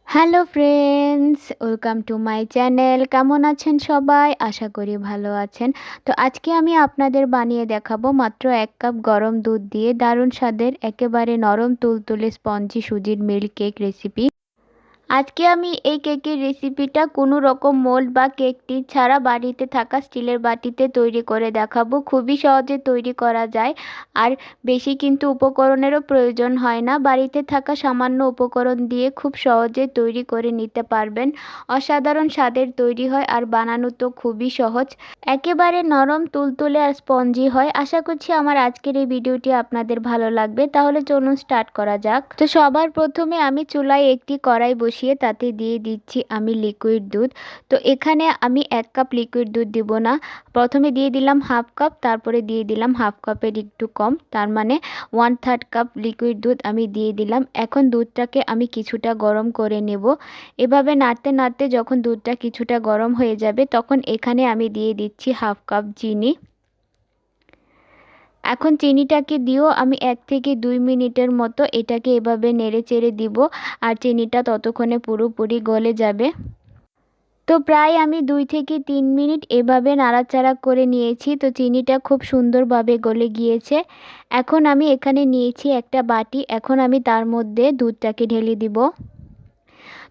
Hello friends, welcome to my channel. কেমন আছেন সবাই? আশা করি ভালো আছেন। তো আজকে আমি আপনাদের বানিয়ে দেখাবো মাত্র 1 কাপ গরম দুধ দিয়ে দারুণ স্বাদের একেবারে নরম তুলতুলে স্পঞ্জি সুজির মিল্ক কেক রেসিপি। আজকে আমি এই কেকের রেসিপিটা কোনো রকম মোল্ড বা কেক টিন ছাড়া বাড়িতে থাকা স্টিলের বাটিতে তৈরি করে দেখাবো। খুবই সহজে তৈরি করা যায় আর বেশি কিন্তু উপকরণেরও প্রয়োজন হয় না। বাড়িতে থাকা সামান্য উপকরণ দিয়ে খুব সহজে তৈরি করে নিতে পারবেন। অসাধারণ স্বাদের তৈরি হয় আর বানানো তো খুবই সহজ। একেবারে নরম তুলতুলে আর স্পঞ্জি হয়। আশা করছি আমার আজকের এই ভিডিওটি আপনাদের ভালো লাগবে। তাহলে চলুন স্টার্ট করা যাক। তো সবার প্রথমে আমি চুলায় একটি কড়াই বসিয়ে তাতে দিয়ে দিচ্ছি আমি লিকুইড দুধ। তো এখানে আমি 1 কাপ লিকুইড দুধ দিব না, প্রথমে দিয়ে দিলাম 1/2 কাপ, তারপরে দিয়ে দিলাম 1/2 কাপের একটু কম, তার মানে 1/3 কাপ লিকুইড দুধ আমি দিয়ে দিলাম। এখন দুধটাকে আমি কিছুটা গরম করে নেব। এভাবে নাড়তে নাড়তে যখন দুধটা কিছুটা গরম হয়ে যাবে তখন এখানে আমি দিয়ে দিচ্ছি 1/2 কাপ চিনি। এখন চিনিটাকে দিয়েও আমি 1 থেকে 2 মিনিটের মতো এটাকে এভাবে নেড়ে চেড়ে দিব আর চিনিটা ততক্ষণে পুরোপুরি গলে যাবে। তো প্রায় আমি 2 থেকে 3 মিনিট এভাবে নাড়াচাড়া করে নিয়েছি। তো চিনিটা খুব সুন্দরভাবে গলে গিয়েছে। এখন আমি এখানে নিয়েছি একটা বাটি, এখন আমি তার মধ্যে দুধটাকে ঢেলে দিব।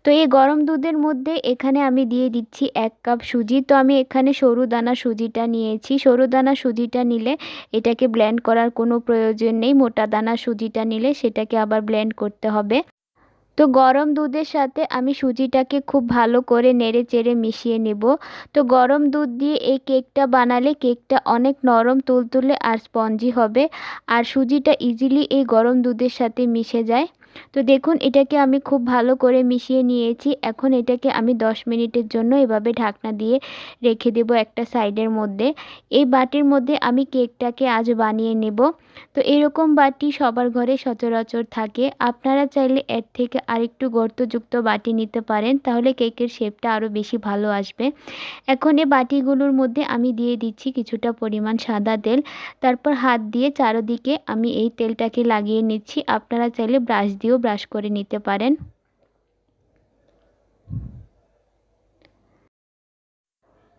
তো এই গরম দুধের মধ্যে এখানে আমি দিয়ে দিচ্ছি 1 কাপ সুজি। তো আমি এখানে সরু দানা সুজিটা নিয়েছি। সরু দানা সুজিটা নিলে এটাকে ব্লেন্ড করার কোনো প্রয়োজন নেই, মোটা দানা সুজিটা নিলে সেটাকে আবার ব্লেন্ড করতে হবে। তো গরম দুধের সাথে আমি সুজিটাকে খুব ভালো করে নেড়ে চেড়ে মিশিয়ে নেব। তো গরম দুধ দিয়ে এই কেকটা বানালে কেকটা অনেক নরম তুলতুলে আর স্পঞ্জি হবে আর সুজিটা ইজিলি এই গরম দুধের সাথে মিশে যায়। তো দেখুন এটাকে আমি খুব ভালো করে মিশিয়ে নিয়েছি। এখন এটাকে আমি 10 মিনিটের জন্য এভাবে ঢাকনা দিয়ে রেখে দেব একটা সাইডের মধ্যে। এই বাটির মধ্যে আমি কেকটাকে আজ বানিয়ে নেব। তো এরকম বাটি সবার ঘরে সচরাচর থাকে। আপনারা চাইলে এর থেকে আরেকটু গর্তযুক্ত বাটি নিতে পারেন, তাহলে কেকের শেপটা আরও বেশি ভালো আসবে। এখন এই বাটিগুলোর মধ্যে আমি দিয়ে দিচ্ছি কিছুটা পরিমাণ সাদা তেল। তারপর হাত দিয়ে চারদিকে আমি এই তেলটাকে লাগিয়ে নিচ্ছি। আপনারা চাইলে ব্রাশ দিয়েও ব্রাশ করে নিতে পারেন।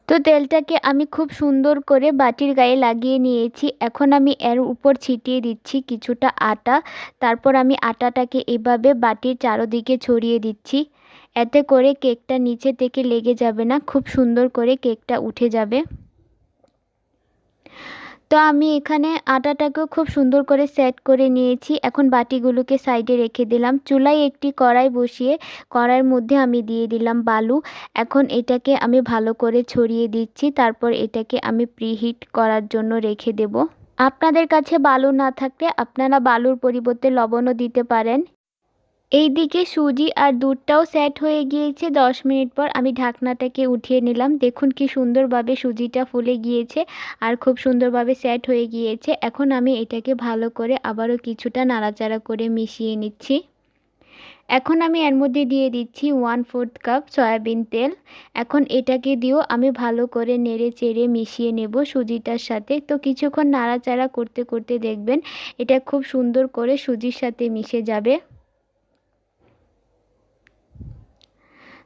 তো তেলটাকে আমি খুব সুন্দর করে বাটির গায়ে লাগিয়ে নিয়েছি। এখন আমি এর উপর ছিটিয়ে দিচ্ছি কিছুটা আটা। তারপর আমি আটাটাকে এভাবে বাটির চারদিকে ছড়িয়ে দিচ্ছি। এতে করে কেকটা নিচে থেকে লেগে যাবে না, খুব সুন্দর করে কেকটা উঠে যাবে। তো আমি এখানে আটাটাকেও খুব সুন্দর করে সেট করে নিয়েছি। এখন বাটিগুলোকে সাইডে রেখে দিলাম। চুলায় একটি কড়াই বসিয়ে কড়াইয়ের মধ্যে আমি দিয়ে দিলাম বালু। এখন এটাকে আমি ভালো করে ছড়িয়ে দিচ্ছি। তারপর এটাকে আমি প্রিহিট করার জন্য রেখে দেব। আপনাদের কাছে বালু না থাকলে আপনারা বালুর পরিবর্তে লবণও দিতে পারেন। এইদিকে সুজি আর দুধটাও সেট হয়ে গিয়েছে। 10 মিনিট পর আমি ঢাকনাটাকে উঠিয়ে নিলাম। দেখুন কি সুন্দরভাবে সুজিটা ফুলে গিয়েছে আর খুব সুন্দরভাবে সেট হয়ে গিয়েছে। এখন আমি এটাকে ভালো করে আবারও কিছুটা নাড়াচাড়া করে মিশিয়ে নিচ্ছি। এখন আমি এর মধ্যে দিয়ে দিচ্ছি 1/4 কাপ সয়াবিন তেল। এখন এটাকে দিয়েও আমি ভালো করে নেড়ে চেড়ে মিশিয়ে নেব সুজিটার সাথে। তো কিছুক্ষণ নাড়াচাড়া করতে করতে দেখবেন এটা খুব সুন্দর করে সুজির সাথে মিশে যাবে।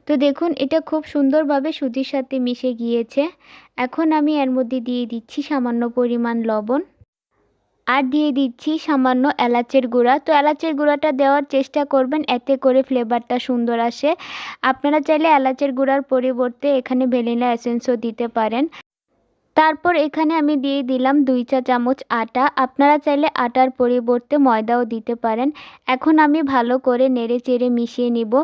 তো দেখুন এটা খুব সুন্দরভাবে সুজির সাথে মিশে গিয়েছে। এখন আমি এর মধ্যে দিয়ে দিচ্ছি সামান্য পরিমাণ লবণ আর দিয়ে দিচ্ছি সামান্য এলাচের গুঁড়া। তো এলাচের গুঁড়াটা দেওয়ার চেষ্টা করবেন, এতে করে ফ্লেভারটা সুন্দর আসে। আপনারা চাইলে এলাচের গুঁড়ার পরিবর্তে এখানে ভ্যানিলা এসেন্সও দিতে পারেন। তারপর এখানে আমি দিয়ে দিলাম 2 চা চামচ আটা। আপনারা চাইলে আটার পরিবর্তে ময়দাও দিতে পারেন। এখন আমি ভালো করে নেড়ে চেড়ে মিশিয়ে নিব।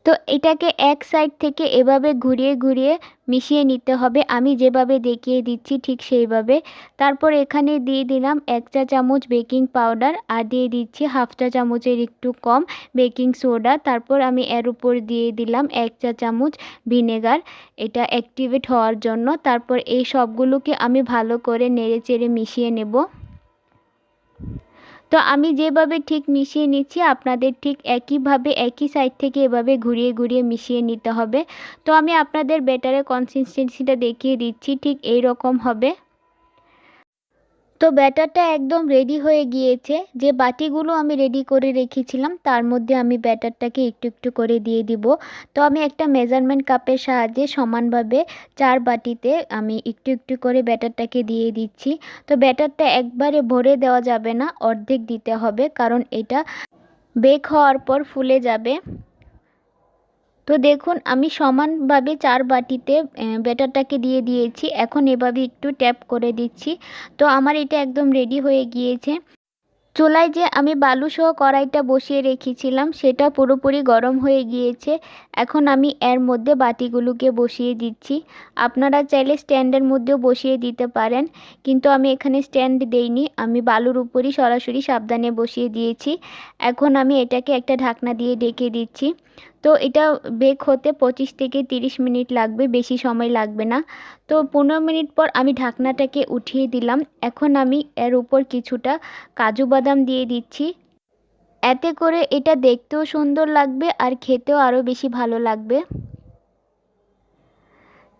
তো এটাকে এক সাইড থেকে এভাবে ঘুরিয়ে ঘুরিয়ে মিশিয়ে নিতে হবে, আমি যেভাবে দেখিয়ে দিচ্ছি ঠিক সেইভাবে। তারপর এখানে দিয়ে দিলাম 1 চা চামচ বেকিং পাউডার আর দিয়ে দিচ্ছি 1/2 চা চামচের একটু কম বেকিং সোডা। তারপর আমি এর উপর দিয়ে দিলাম 1 চা চামচ ভিনেগার, এটা অ্যাক্টিভেট হওয়ার জন্য। তারপর এই সবগুলোকে আমি ভালো করে নেড়ে চেড়ে মিশিয়ে নেব। তো আমি যেভাবে ঠিক মিশিয়ে নিচ্ছি আপনাদের ঠিক একইভাবে একই সাইড থেকে এভাবে ঘুরিয়ে ঘুরিয়ে মিশিয়ে নিতে হবে। তো আমি আপনাদের ব্যাটারের কনসিস্টেন্সিটা দেখিয়ে দিচ্ছি, ঠিক এই রকম হবে। তো ব্যাটারটা একদম রেডি হয়ে গিয়েছে। যে বাটিগুলো আমি রেডি করে রেখেছিলাম তার মধ্যে আমি ব্যাটারটাকে একটু একটু করে দিয়ে দিব। তো আমি একটা মেজারমেন্ট কাপের সাহায্যে সমানভাবে 4 বাটিতে আমি একটু একটু করে ব্যাটারটাকে দিয়ে দিচ্ছি। তো ব্যাটারটা একবারে ভরে দেওয়া যাবে না, অর্ধেক দিতে হবে, কারণ এটা বেক হওয়ার পর ফুলে যাবে। তো দেখুন আমি সমানভাবে 4 বাটিতে ব্যাটারটাকে দিয়ে দিয়েছি। এখন এভাবে একটু ট্যাপ করে দিচ্ছি। তো আমার এটা একদম রেডি হয়ে গিয়েছে। চুলায় যে আমি বালুসহ কড়াইটা বসিয়ে রেখেছিলাম সেটা পুরোপুরি গরম হয়ে গিয়েছে। এখন আমি এর মধ্যে বাটিগুলোকে বসিয়ে দিচ্ছি। আপনারা চাইলে স্ট্যান্ডের মধ্যেও বসিয়ে দিতে পারেন, কিন্তু আমি এখানে স্ট্যান্ড দেইনি, আমি বালুর উপরই সরাসরি সাবধানে বসিয়ে দিয়েছি। এখন আমি এটাকে একটা ঢাকনা দিয়ে ঢেকে দিচ্ছি। তো এটা বেক হতে 25 থেকে 30 মিনিট লাগবে, বেশি সময় লাগবে না। তো 15 মিনিট পর আমি ঢাকনাটাকে উঠিয়ে দিলাম। এখন আমি এর উপর কিছুটা কাজু বাদাম দিয়ে দিচ্ছি। এতে করে এটা দেখতেও সুন্দর লাগবে আর খেতেও আরও বেশি ভালো লাগবে।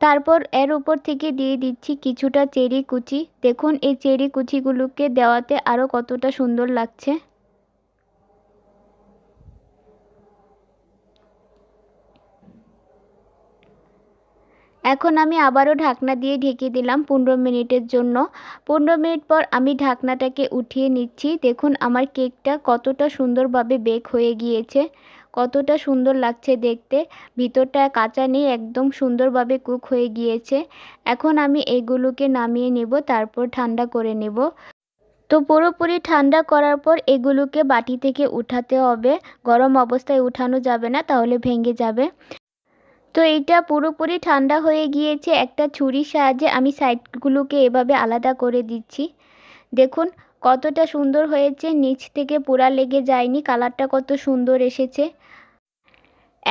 তারপর এর উপর থেকে দিয়ে দিচ্ছি কিছুটা চেরি কুচি। দেখুন এই চেরি কুচিগুলোকে দেওয়াতে আরও কতটা সুন্দর লাগছে। এখন আমি আবারও ঢাকনা দিয়ে ঢেকে দিলাম 15 মিনিটের জন্য। 15 মিনিট পর আমি ঢাকনাটাকে উঠিয়ে নিচ্ছি। দেখুন আমার কেকটা কতটা সুন্দরভাবে বেক হয়ে গিয়েছে, কতটা সুন্দর লাগছে দেখতে। ভিতরটা কাঁচা নেই, একদম সুন্দরভাবে কুক হয়ে গিয়েছে। এখন আমি এগুলোকে নামিয়ে নেব, তারপর ঠান্ডা করে নেব। তো পুরোপুরি ঠান্ডা করার পর এগুলোকে বাটি থেকে উঠাতে হবে। গরম অবস্থায় উঠানো যাবে না, তাহলে ভেঙে যাবে। তো এইটা পুরোপুরি ঠান্ডা হয়ে গিয়েছে। একটা ছুরির সাহায্যে আমি সাইডগুলোকে এভাবে আলাদা করে দিচ্ছি। দেখুন কতটা সুন্দর হয়েছে, নিচ থেকে পোড়া লেগে যায়নি, কালারটা কত সুন্দর এসেছে।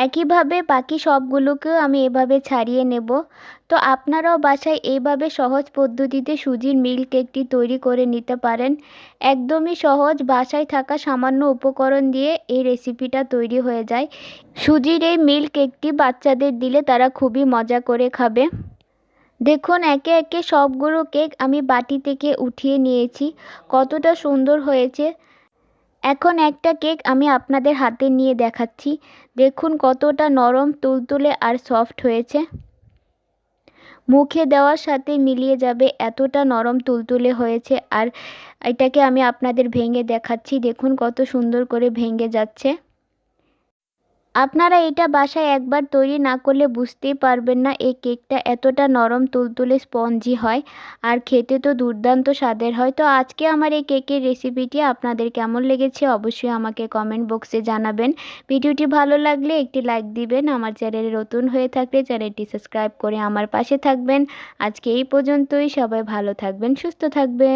একইভাবে বাকি সবগুলোকেও আমি এভাবে ছাড়িয়ে নেব। তো আপনারাও বাসায় এইভাবে সহজ পদ্ধতিতে সুজির মিল্ক কেকটি তৈরি করে নিতে পারেন। একদমই সহজ, বাসায় থাকা সামান্য উপকরণ দিয়ে এই রেসিপিটা তৈরি হয়ে যায়। সুজির এই মিল্ক কেকটি বাচ্চাদের দিলে তারা খুবই মজা করে খাবে। দেখুন একে একে সবগুলো কেক আমি বাটি থেকে উঠিয়ে নিয়েছি, কতটা সুন্দর হয়েছে। এখন একটা কেক আমি আপনাদের হাতে নিয়ে দেখাচ্ছি। দেখুন কতটা নরম, তুলতুলে আর সফট হয়েছে। মুখে দেওয়ার সাথে মিলিয়ে যাবে, এতটা নরম তুলতুলে হয়েছে। আর এটাকে আমি আপনাদের ভেঙে দেখাচ্ছি, দেখুন কত সুন্দর করে ভেঙে যাচ্ছে। আপনারা এটা বাসায় একবার তৈরি না করলে বুঝতেই পারবেন না এই কেকটা এতটা নরম তুলতুলে স্পঞ্জি হয়, আর খেতে তো দুর্দান্ত স্বাদের হয়। তো আজকে আমার এই কেকের রেসিপিটি আপনাদের কেমন লেগেছে অবশ্যই আমাকে কমেন্ট বক্সে জানাবেন। ভিডিওটি ভালো লাগলে একটি লাইক দিবেন, আমার চ্যানেলে নতুন হয়ে থাকলে চ্যানেলটি সাবস্ক্রাইব করে আমার পাশে থাকবেন। আজকে এই পর্যন্তই, সবাই ভালো থাকবেন, সুস্থ থাকবেন।